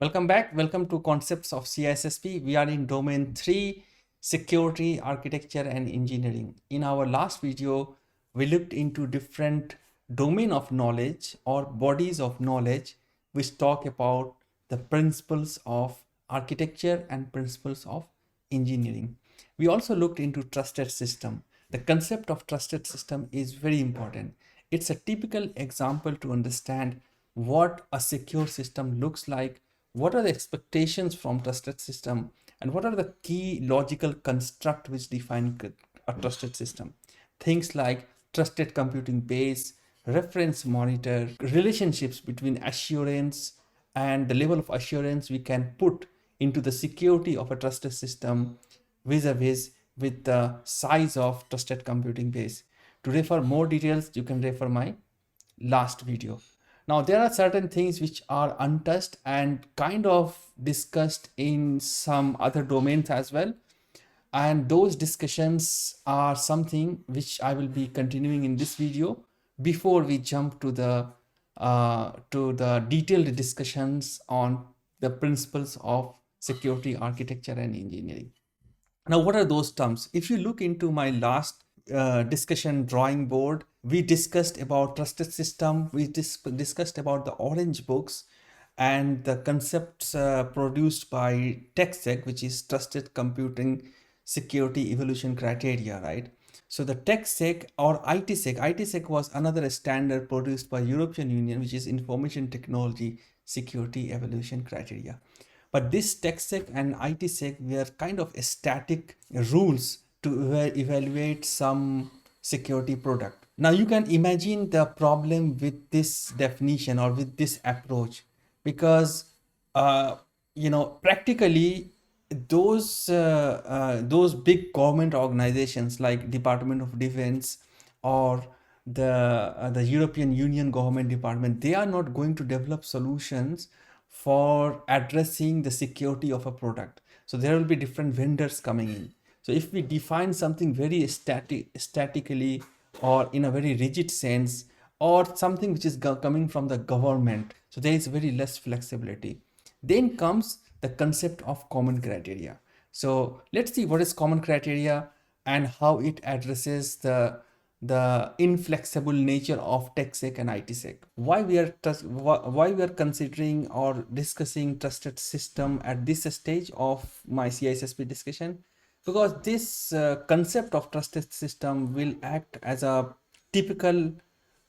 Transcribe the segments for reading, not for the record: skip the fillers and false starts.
Welcome back. Welcome to Concepts of CISSP. We are in Domain 3, Security, Architecture and Engineering. In our last video, we looked into different domain of knowledge or bodies of knowledge which talk about the principles of architecture and principles of engineering. We also looked into trusted system. The concept of trusted system is very important. It's a typical example to understand what a secure system looks like, what are the expectations from trusted system, and what are the key logical construct which define a trusted system. Things like trusted computing base, reference monitor, relationships between assurance and the level of assurance we can put into the security of a trusted system vis-a-vis with the size of trusted computing base. To refer more details, you can refer my last video. Now, there are certain things which are untouched and kind of discussed in some other domains as well. And those discussions are something which I will be continuing in this video before we jump to the detailed discussions on the principles of security, architecture, and engineering. Now, what are those terms? If you look into my last discussion drawing board, we discussed about trusted system, we discussed about the orange books and the concepts produced by TCSEC, which is Trusted Computing Security Evolution Criteria, right? So the TCSEC or ITSEC was another standard produced by European Union, which is Information Technology Security Evolution Criteria. But this TCSEC and ITSEC were kind of static rules to evaluate some security product. Now you can imagine the problem with this definition or with this approach, because practically those big government organizations like Department of Defense or the European Union government department, they are not going to develop solutions for addressing the security of a product. So there will be different vendors coming in. So if we define something very statically or in a very rigid sense, or something which is coming from the government, so there is very less flexibility. Then comes the concept of common criteria. So let's see what is common criteria and how it addresses the inflexible nature of TCSEC and ITSEC. Why we are considering or discussing trusted system at this stage of my CISSP discussion? Because this concept of trusted system will act as a typical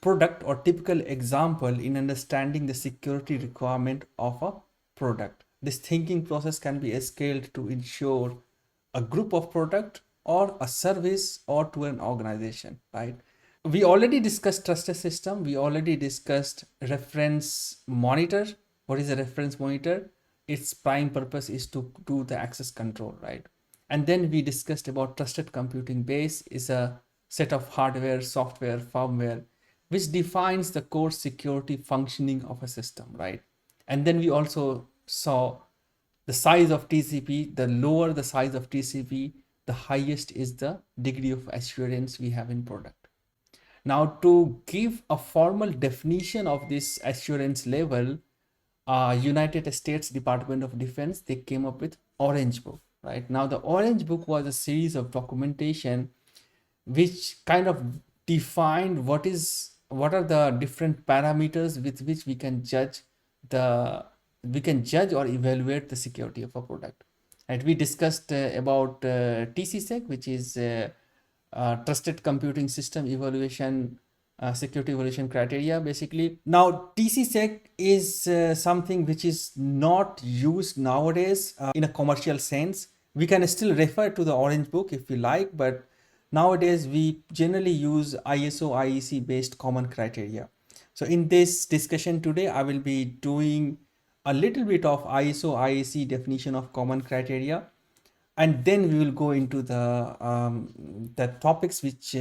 product or typical example in understanding the security requirement of a product. This thinking process can be scaled to ensure a group of product or a service or to an organization, right? We already discussed trusted system. We already discussed reference monitor. What is a reference monitor? Its prime purpose is to do the access control, right? And then we discussed about trusted computing base is a set of hardware, software, firmware, which defines the core security functioning of a system, right? And then we also saw the size of TCP. The lower the size of TCP, the highest is the degree of assurance we have in product. Now, to give a formal definition of this assurance level, United States Department of Defense, they came up with Orange Book, right? Now, the Orange Book was a series of documentation which kind of defined what are the different parameters with which we can judge or evaluate the security of a product. Right? We discussed about TCSEC, which is Trusted Computing System Evaluation Security Evaluation Criteria, basically. Now, TCSEC is something which is not used nowadays in a commercial sense. We can still refer to the Orange Book if we like, but nowadays we generally use ISO IEC based common criteria. So in this discussion today, I will be doing a little bit of ISO IEC definition of common criteria, and then we will go into the topics which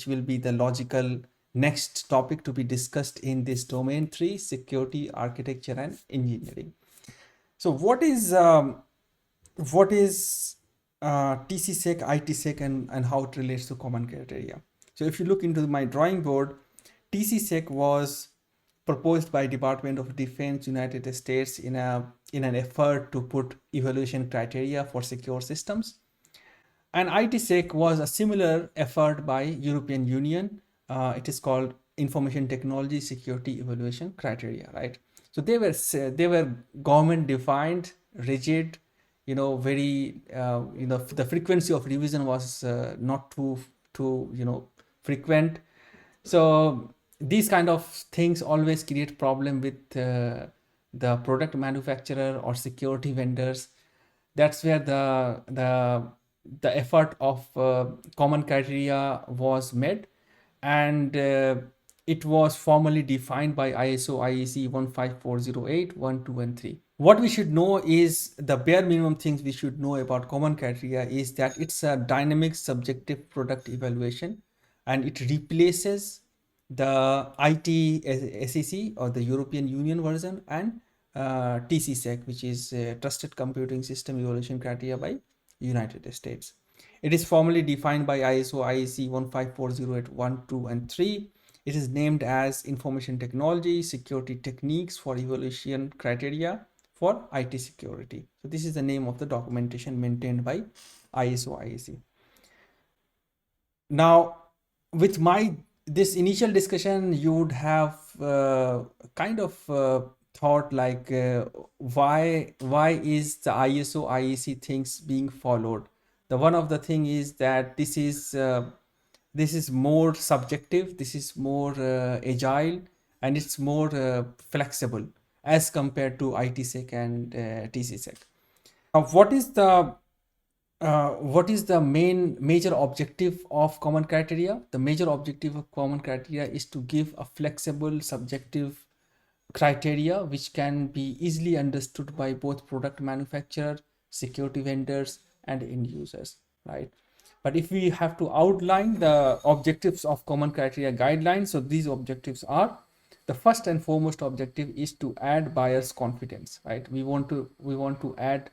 will be the logical next topic to be discussed in this domain 3, security, architecture and engineering. So what is TCSEC, ITSEC and how it relates to common criteria? So if you look into my drawing board, TCSEC was proposed by Department of Defense, United States, in an effort to put evaluation criteria for secure systems. And ITSEC was a similar effort by European Union. It is called Information Technology Security Evaluation Criteria, right? So they were government defined, rigid, very the frequency of revision was not too frequent. So these kind of things always create problem with the product manufacturer or security vendors. That's where the effort of common criteria was made, and it was formally defined by ISO IEC 15408, 1, 2, and 3. What we should know is the bare minimum things we should know about common criteria is that it's a dynamic subjective product evaluation, and it replaces the ITSEC or the European Union version, and TCSEC, which is Trusted Computing System Evaluation Criteria by United States. It is formally defined by ISO IEC 15408, 1, 2, and 3. It is named as Information Technology Security Techniques for Evaluation Criteria for IT Security. So this is the name of the documentation maintained by ISO IEC. Now, with this initial discussion, you would have kind of thought like why is the ISO IEC things being followed? The one of the thing is that this is more subjective, this is more agile, and it's more flexible as compared to ITSEC and TCSEC. What is the major objective of common criteria? The major objective of common criteria is to give a flexible subjective criteria which can be easily understood by both product manufacturer, security vendors, and end users, right? But if we have to outline the objectives of common criteria guidelines, so these objectives are: the first and foremost objective is to add buyers confidence, right? We want to add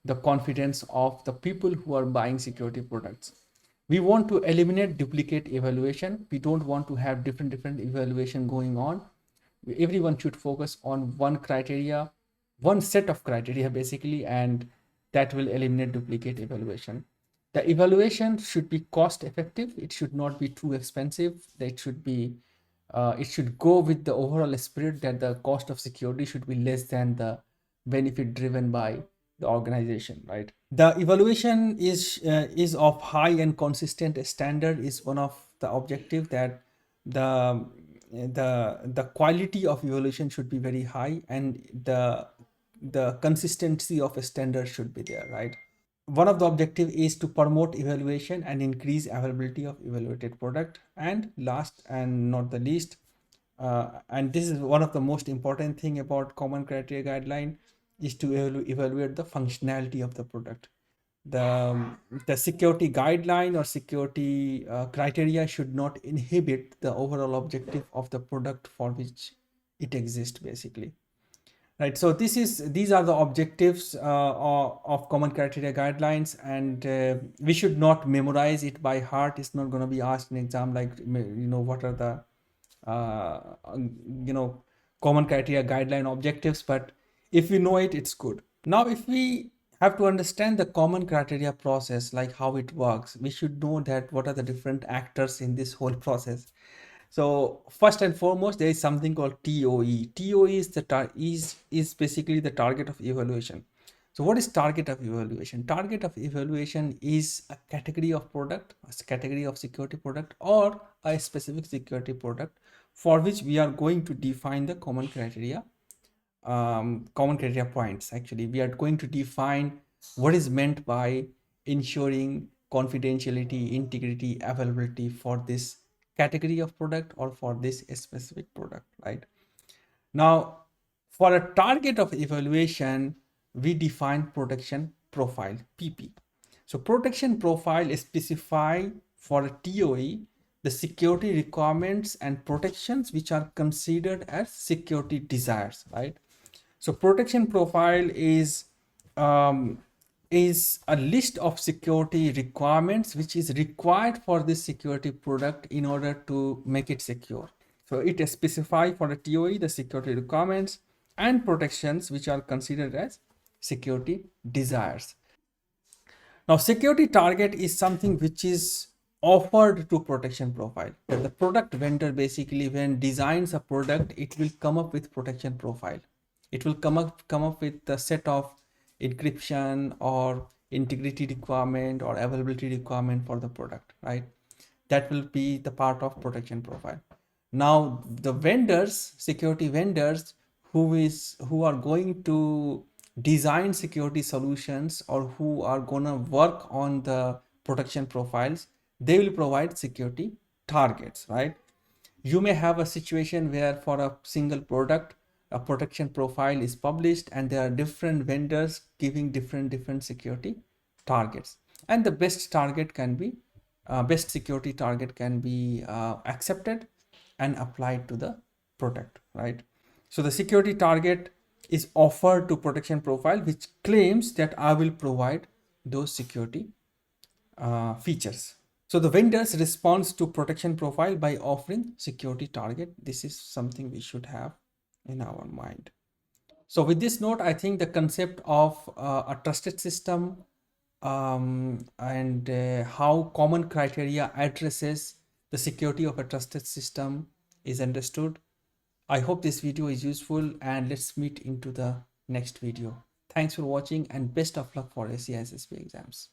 the confidence of the people who are buying security products. We want to eliminate duplicate evaluation. We don't want to have different evaluation going on. Everyone should focus on one criteria, one set of criteria basically, and that will eliminate duplicate evaluation. The evaluation should be cost effective. It should not be too expensive. It should go with the overall spirit that the cost of security should be less than the benefit driven by the organization, right? The evaluation is of high and consistent standard is one of the objective, that the quality of evaluation should be very high, and the consistency of a standard should be there, right? One of the objective is to promote evaluation and increase availability of evaluated product. And last and not the least, and this is one of the most important thing about common criteria guideline, is to evaluate the functionality of the product. The security guideline or security criteria should not inhibit the overall objective of the product for which it exists, basically, right? So these are the objectives of common criteria guidelines, and we should not memorize it by heart. It's not going to be asked in exam like what are the common criteria guideline objectives, but if we know it, it's good. Now, if we have to understand the common criteria process, like how it works, we should know that what are the different actors in this whole process. So first and foremost, there is something called TOE. TOE is basically the target of evaluation. So what is target of evaluation? Target of evaluation is a category of product, a category of security product, or a specific security product for which we are going to define the common criteria points. Actually, we are going to define what is meant by ensuring confidentiality, integrity, availability for this category of product or for this specific product, right? Now, for a target of evaluation, we define protection profile, PP. So protection profile specify for a TOE the security requirements and protections which are considered as security desires, right? So protection profile is a list of security requirements which is required for this security product in order to make it secure. So it specifies for the TOE the security requirements and protections which are considered as security desires. Now, security target is something which is offered to protection profile. The product vendor basically, when designs a product, it will come up with protection profile. It will come up with a set of encryption or integrity requirement or availability requirement for the product, right? That will be the part of protection profile. Now the vendors, security vendors, who are going to design security solutions or who are gonna work on the protection profiles, they will provide security targets, right? You may have a situation where for a single product a protection profile is published and there are different vendors giving different security targets, and the best security target can be accepted and applied to the product, right? So the security target is offered to protection profile which claims that I will provide those security features. So the vendors responds to protection profile by offering security target. This is something we should have in our mind. So with this note, I think the concept of a trusted system and how common criteria addresses the security of a trusted system is understood. I hope this video is useful, and let's meet into the next video. Thanks for watching and best of luck for CISSP exams.